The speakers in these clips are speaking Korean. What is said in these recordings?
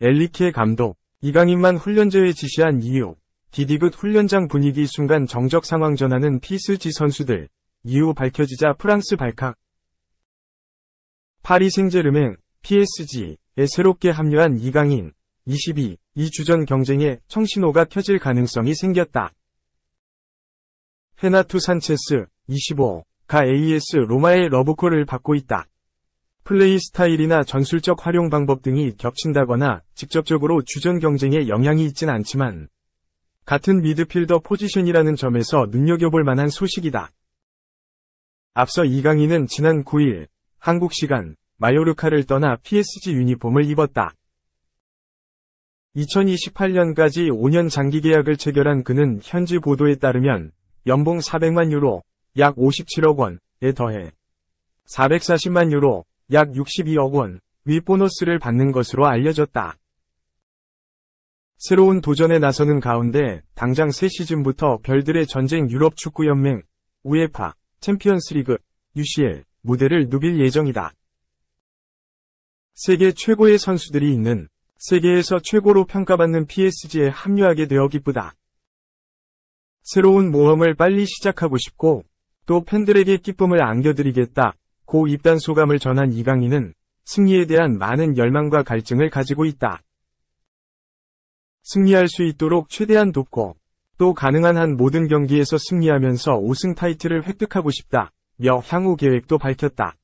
엘리케 감독, 이강인만 훈련 제외 지시한 이유. 디디굿 훈련장 분위기 순간 정적 상황 전하는 PSG 선수들. 이유 밝혀지자 프랑스 발칵. 파리 생제르맹, PSG에 새롭게 합류한 이강인, 22, 이 주전 경쟁에 청신호가 켜질 가능성이 생겼다. 헤나투 산체스, 25가 AS 로마의 러브콜을 받고 있다. 플레이 스타일이나 전술적 활용 방법 등이 겹친다거나 직접적으로 주전 경쟁에 영향이 있진 않지만 같은 미드필더 포지션이라는 점에서 눈여겨볼 만한 소식이다. 앞서 이강인은 지난 9일 한국 시간 마요르카를 떠나 PSG 유니폼을 입었다. 2028년까지 5년 장기 계약을 체결한 그는 현지 보도에 따르면 연봉 400만 유로, 약 57억 원에 더해 440만 유로, 약 62억 원, 위 보너스를 받는 것으로 알려졌다. 새로운 도전에 나서는 가운데 당장 새 시즌부터 별들의 전쟁 유럽 축구연맹, 우에파, 챔피언스리그, UCL, 무대를 누빌 예정이다. 세계 최고의 선수들이 있는, 세계에서 최고로 평가받는 PSG에 합류하게 되어 기쁘다. 새로운 모험을 빨리 시작하고 싶고, 또 팬들에게 기쁨을 안겨드리겠다. 고 입단 소감을 전한 이강인은 승리에 대한 많은 열망과 갈증을 가지고 있다. 승리할 수 있도록 최대한 돕고 또 가능한 한 모든 경기에서 승리하면서 우승 타이틀을 획득하고 싶다. 며 향후 계획도 밝혔다.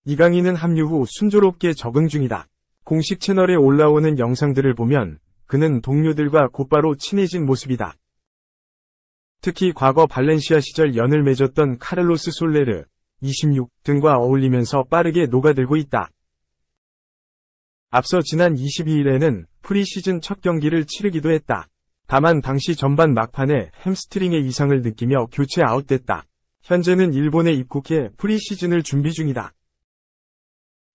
이강인은 합류 후 순조롭게 적응 중이다. 공식 채널에 올라오는 영상들을 보면 그는 동료들과 곧바로 친해진 모습이다. 특히 과거 발렌시아 시절 연을 맺었던 카를로스 솔레르, 26 등과 어울리면서 빠르게 녹아들고 있다. 앞서 지난 22일에는 프리시즌 첫 경기를 치르기도 했다. 다만 당시 전반 막판에 햄스트링의 이상을 느끼며 교체 아웃됐다. 현재는 일본에 입국해 프리시즌을 준비 중이다.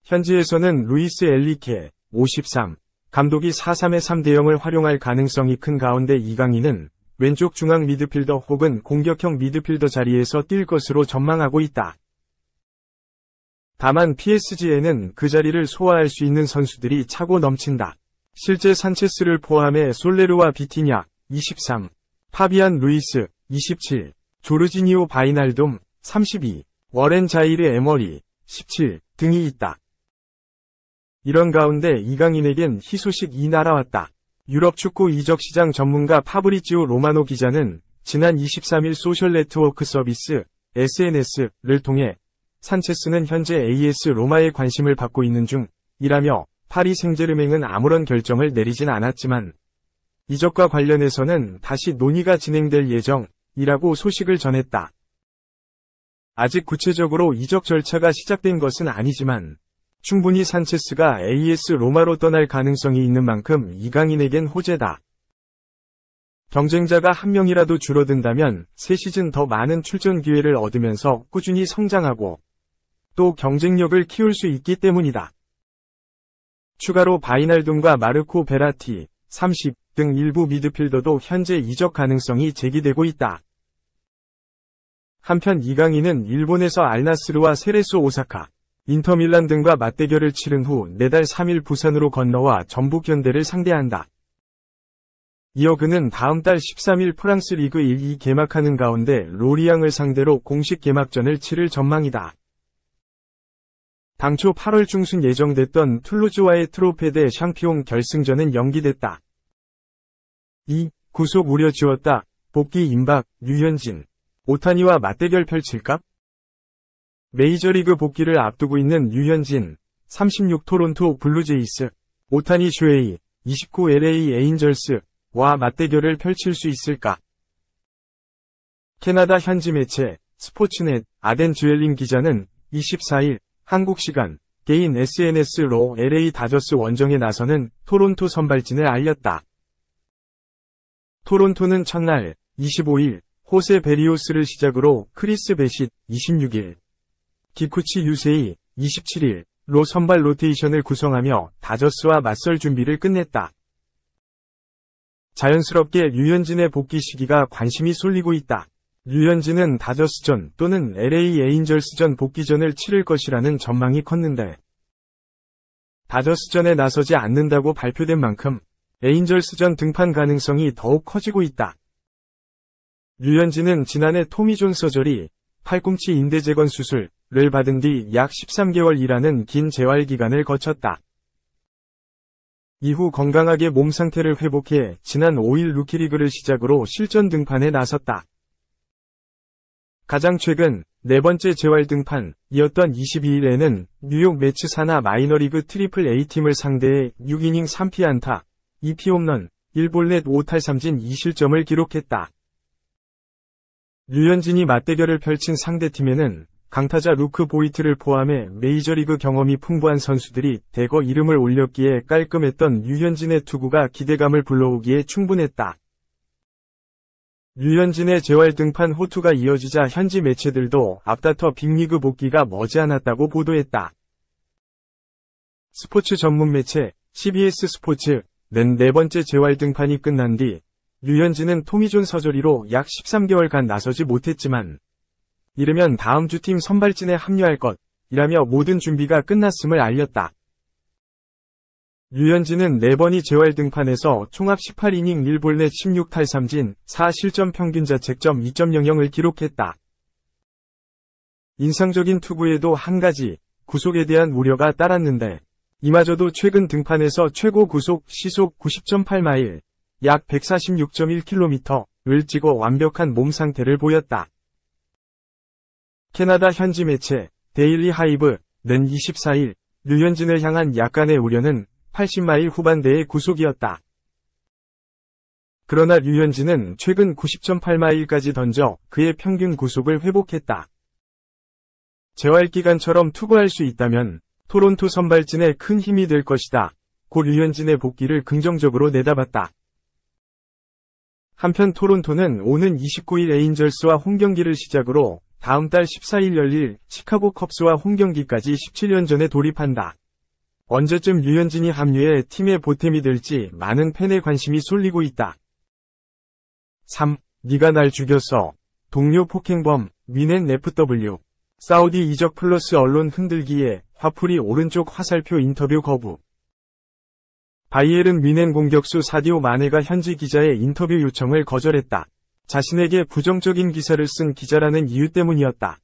현지에서는 루이스 엘리케, 53, 감독이 4-3-3 대형을 활용할 가능성이 큰 가운데 이강인은 왼쪽 중앙 미드필더 혹은 공격형 미드필더 자리에서 뛸 것으로 전망하고 있다. 다만 PSG에는 그 자리를 소화할 수 있는 선수들이 차고 넘친다. 실제 산체스를 포함해 솔레르와 비티냐, 23, 파비안 루이스, 27, 조르지니오 바이날돔, 32, 워렌 자이르 에머리, 17 등이 있다. 이런 가운데 이강인에겐 희소식이 날아왔다. 유럽 축구 이적 시장 전문가 파브리지오 로마노 기자는 지난 23일 소셜 네트워크 서비스 SNS를 통해 산체스는 현재 AS 로마의 관심을 받고 있는 중이라며 파리 생제르맹은 아무런 결정을 내리진 않았지만 이적과 관련해서는 다시 논의가 진행될 예정이라고 소식을 전했다. 아직 구체적으로 이적 절차가 시작된 것은 아니지만 충분히 산체스가 AS 로마로 떠날 가능성이 있는 만큼 이강인에겐 호재다. 경쟁자가 한 명이라도 줄어든다면 새 시즌 더 많은 출전 기회를 얻으면서 꾸준히 성장하고 또 경쟁력을 키울 수 있기 때문이다. 추가로 바이날돔과 마르코 베라티, 30 등 일부 미드필더도 현재 이적 가능성이 제기되고 있다. 한편 이강인은 일본에서 알나스르와 세레소 오사카, 인터밀란 등과 맞대결을 치른 후 내달 3일 부산으로 건너와 전북현대를 상대한다. 이어 그는 다음 달 13일 프랑스 리그 1이 개막하는 가운데 로리앙을 상대로 공식 개막전을 치를 전망이다. 당초 8월 중순 예정됐던 툴루즈와의 트로페 대 샹피옹 결승전은 연기됐다. 2. 구속 우려 지웠다. 복귀 임박, 류현진. 오타니와 맞대결 펼칠까? 메이저리그 복귀를 앞두고 있는 류현진, 36 토론토 블루제이스, 오타니 슈에이, 29 LA 에인절스와 맞대결을 펼칠 수 있을까? 캐나다 현지 매체, 스포츠넷, 아덴 주엘린 기자는 24일, 한국 시간, 개인 SNS로 LA 다저스 원정에 나서는 토론토 선발진을 알렸다. 토론토는 첫날, 25일, 호세 베리오스를 시작으로 크리스 베싯, 26일, 기쿠치 유세이, 27일로 선발 로테이션을 구성하며 다저스와 맞설 준비를 끝냈다. 자연스럽게 류현진의 복귀 시기가 관심이 쏠리고 있다. 류현진은 다저스전 또는 LA 에인절스전 복귀전을 치를 것이라는 전망이 컸는데 다저스전에 나서지 않는다고 발표된 만큼 에인절스전 등판 가능성이 더욱 커지고 있다. 류현진은 지난해 토미존 서저리, 팔꿈치 인대 재건 수술을 받은 뒤 약 13개월이라는 긴 재활 기간을 거쳤다. 이후 건강하게 몸 상태를 회복해 지난 5일 루키리그를 시작으로 실전 등판에 나섰다. 가장 최근 네 번째 재활 등판이었던 22일에는 뉴욕 매츠 산하 마이너리그 트리플 A팀을 상대해 6이닝 3피안타, 2피홈런, 1볼넷 5탈삼진 2실점을 기록했다. 류현진이 맞대결을 펼친 상대팀에는 강타자 루크 보이트를 포함해 메이저리그 경험이 풍부한 선수들이 대거 이름을 올렸기에 깔끔했던 류현진의 투구가 기대감을 불러오기에 충분했다. 류현진의 재활 등판 호투가 이어지자 현지 매체들도 앞다퉈 빅리그 복귀가 머지않았다고 보도했다. 스포츠 전문 매체 CBS 스포츠는 네 번째 재활 등판이 끝난 뒤 류현진은 토미존 서저리로 약 13개월간 나서지 못했지만 이르면 다음 주 팀 선발진에 합류할 것이라며 모든 준비가 끝났음을 알렸다. 류현진은 4번이 재활 등판에서 총합 18이닝 1볼넷 16탈삼진 4실점 평균 자책점 2.00을 기록했다. 인상적인 투구에도 한 가지 구속에 대한 우려가 따랐는데 이마저도 최근 등판에서 최고 구속 시속 90.8마일 약 146.1km를 찍어 완벽한 몸 상태를 보였다. 캐나다 현지 매체 데일리 하이브는 24일 류현진을 향한 약간의 우려는 80마일 후반대의 구속이었다. 그러나 류현진은 최근 90.8마일까지 던져 그의 평균 구속을 회복했다. 재활 기간처럼 투구할 수 있다면 토론토 선발진에 큰 힘이 될 것이다. 고 류현진의 복귀를 긍정적으로 내다봤다. 한편 토론토는 오는 29일 에인절스와 홈경기를 시작으로 다음 달 14일 열릴 시카고 컵스와 홈경기까지 17년 전에 돌입한다. 언제쯤 류현진이 합류해 팀의 보탬이 될지 많은 팬의 관심이 쏠리고 있다. 3. 네가 날 죽였어. 동료 폭행범 위넨 FW. 사우디 이적 플러스 언론 흔들기에 화풀이 오른쪽 화살표 인터뷰 거부. 바이에른 뮌헨 공격수 사디오 마네가 현지 기자의 인터뷰 요청을 거절했다. 자신에게 부정적인 기사를 쓴 기자라는 이유 때문이었다.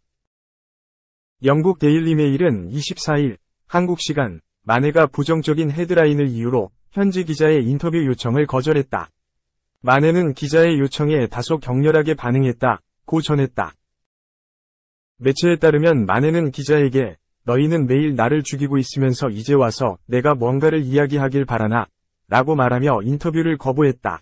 영국 데일리 메일은 24일 한국 시간 마네가 부정적인 헤드라인을 이유로 현지 기자의 인터뷰 요청을 거절했다. 마네는 기자의 요청에 다소 격렬하게 반응했다고 전했다. 매체에 따르면 마네는 기자에게 너희는 매일 나를 죽이고 있으면서 이제 와서 내가 뭔가를 이야기하길 바라나 라고 말하며 인터뷰를 거부했다.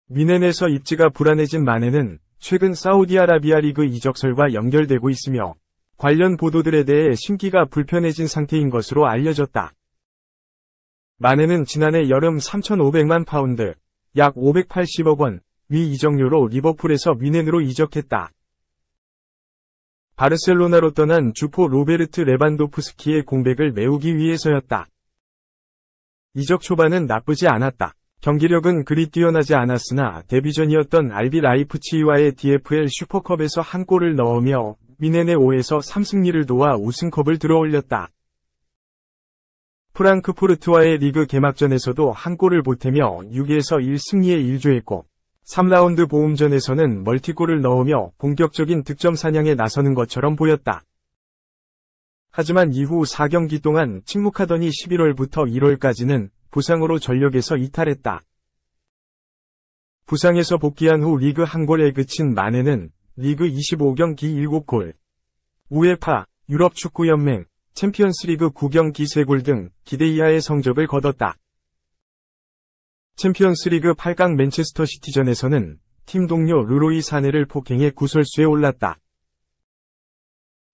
뮌헨에서 입지가 불안해진 마네는 최근 사우디아라비아 리그 이적설과 연결되고 있으며 관련 보도들에 대해 심기가 불편해진 상태인 것으로 알려졌다. 마네는 지난해 여름 3,500만 파운드, 약 580억 원, 위 이적료로 리버풀에서 뮌헨으로 이적했다. 바르셀로나로 떠난 주포 로베르트 레반도프스키의 공백을 메우기 위해서였다. 이적 초반은 나쁘지 않았다. 경기력은 그리 뛰어나지 않았으나 데뷔전이었던 RB 라이프치히와의 DFL 슈퍼컵에서 한 골을 넣으며 뮌헨의 5에서 3승리를 도와 우승컵을 들어올렸다. 프랑크푸르트와의 리그 개막전에서도 한 골을 보태며 6에서 1승리에 일조했고 3라운드 보움전에서는 멀티골을 넣으며 본격적인 득점 사냥에 나서는 것처럼 보였다. 하지만 이후 4경기 동안 침묵하더니 11월부터 1월까지는 부상으로 전력에서 이탈했다. 부상에서 복귀한 후 리그 한 골에 그친 마네는 리그 25경기 7골, 우에파, 유럽축구연맹, 챔피언스리그 9경기 3골 등 기대 이하의 성적을 거뒀다. 챔피언스리그 8강 맨체스터 시티전에서는 팀 동료 르로이 사네를 폭행해 구설수에 올랐다.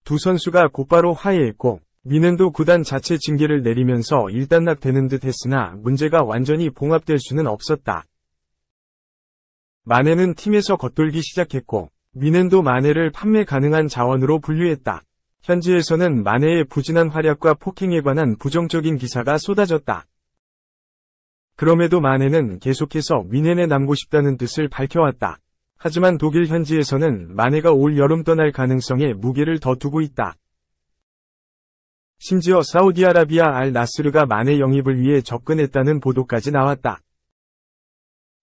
두 선수가 곧바로 화해했고 뮌헨도 구단 자체 징계를 내리면서 일단락되는 듯 했으나 문제가 완전히 봉합될 수는 없었다. 마네는 팀에서 겉돌기 시작했고 뮌헨도 마네를 판매 가능한 자원으로 분류했다. 현지에서는 마네의 부진한 활약과 폭행에 관한 부정적인 기사가 쏟아졌다. 그럼에도 마네는 계속해서 뮌헨에 남고 싶다는 뜻을 밝혀왔다. 하지만 독일 현지에서는 마네가 올 여름 떠날 가능성에 무게를 더 두고 있다. 심지어 사우디아라비아 알 나스르가 마네 영입을 위해 접근했다는 보도까지 나왔다.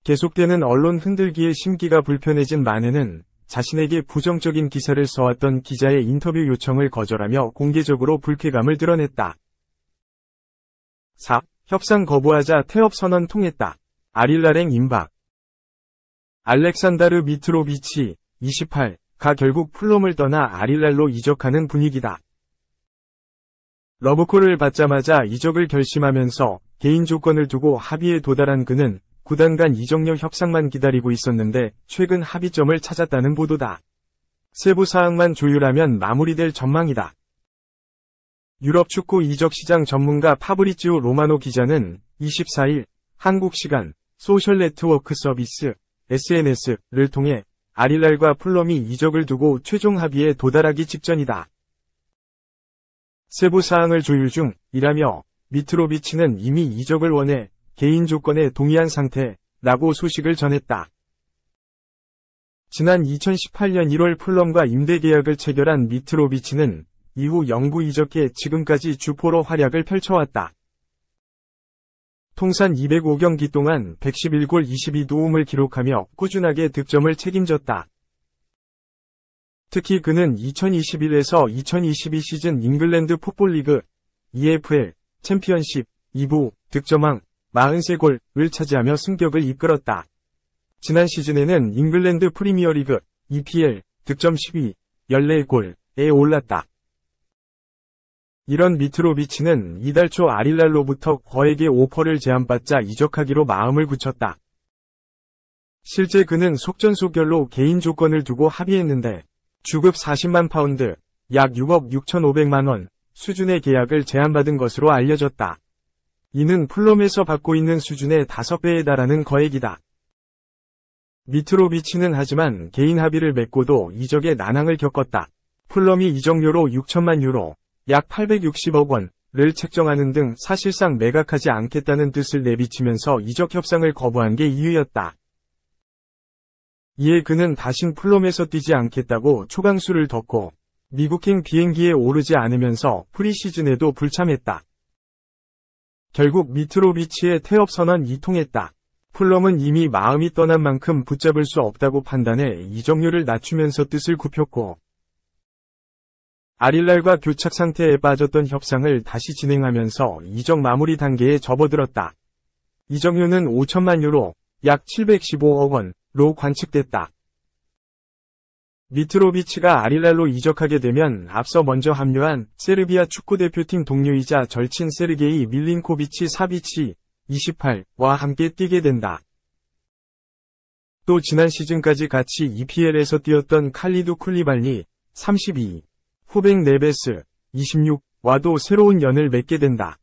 계속되는 언론 흔들기에 심기가 불편해진 마네는 자신에게 부정적인 기사를 써왔던 기자의 인터뷰 요청을 거절하며 공개적으로 불쾌감을 드러냈다. 4. 협상 거부하자 태업 선언 통했다. 아릴라랭 임박. 알렉산다르 미트로비치, 28가 결국 풀롬을 떠나 아릴랄로 이적하는 분위기다. 러브콜을 받자마자 이적을 결심하면서 개인 조건을 두고 합의에 도달한 그는 구단 간 이적료 협상만 기다리고 있었는데 최근 합의점을 찾았다는 보도다. 세부 사항만 조율하면 마무리될 전망이다. 유럽 축구 이적 시장 전문가 파브리지오 로마노 기자는 24일 한국 시간 소셜 네트워크 서비스 SNS를 통해 아릴랄과 풀럼이 이적을 두고 최종 합의에 도달하기 직전이다. 세부 사항을 조율 중이라며 미트로비치는 이미 이적을 원해 개인 조건에 동의한 상태라고 소식을 전했다. 지난 2018년 1월 풀럼과 임대 계약을 체결한 미트로비치는 이후 영구 이적해 지금까지 주포로 활약을 펼쳐왔다. 통산 205경기 동안 111골 22도움을 기록하며 꾸준하게 득점을 책임졌다. 특히 그는 2021에서 2022 시즌 잉글랜드 풋볼리그 EFL 챔피언십 2부 득점왕 43골을 차지하며 승격을 이끌었다. 지난 시즌에는 잉글랜드 프리미어리그 EPL 득점 12, 14골에 올랐다. 이런 미트로비치는 이달 초 아릴랄로부터 거액의 오퍼를 제안받자 이적하기로 마음을 굳혔다. 실제 그는 속전속결로 개인 조건을 두고 합의했는데 주급 40만 파운드, 약 6억 6,500만 원 수준의 계약을 제안받은 것으로 알려졌다. 이는 풀럼에서 받고 있는 수준의 5배에 달하는 거액이다. 미트로비치는 하지만 개인 합의를 맺고도 이적에 난항을 겪었다. 풀럼이 이적료로 6천만 유로, 약 860억 원을 책정하는 등 사실상 매각하지 않겠다는 뜻을 내비치면서 이적 협상을 거부한 게 이유였다. 이에 그는 다신 풀럼에서 뛰지 않겠다고 초강수를 뒀고 미국행 비행기에 오르지 않으면서 프리시즌에도 불참했다. 결국 미트로비치의 퇴업 선언이 통했다. 풀럼은 이미 마음이 떠난 만큼 붙잡을 수 없다고 판단해 이적료를 낮추면서 뜻을 굽혔고 아릴랄과 교착 상태에 빠졌던 협상을 다시 진행하면서 이적 마무리 단계에 접어들었다. 이적료는 5천만 유로, 약 715억 원로 관측됐다. 미트로비치가 아릴랄로 이적하게 되면 앞서 먼저 합류한 세르비아 축구대표팀 동료이자 절친 세르게이 밀린코비치 사비치 28와 함께 뛰게 된다. 또 지난 시즌까지 같이 EPL에서 뛰었던 칼리두 쿨리발리 32, 후백 네베스 26와도 새로운 연을 맺게 된다.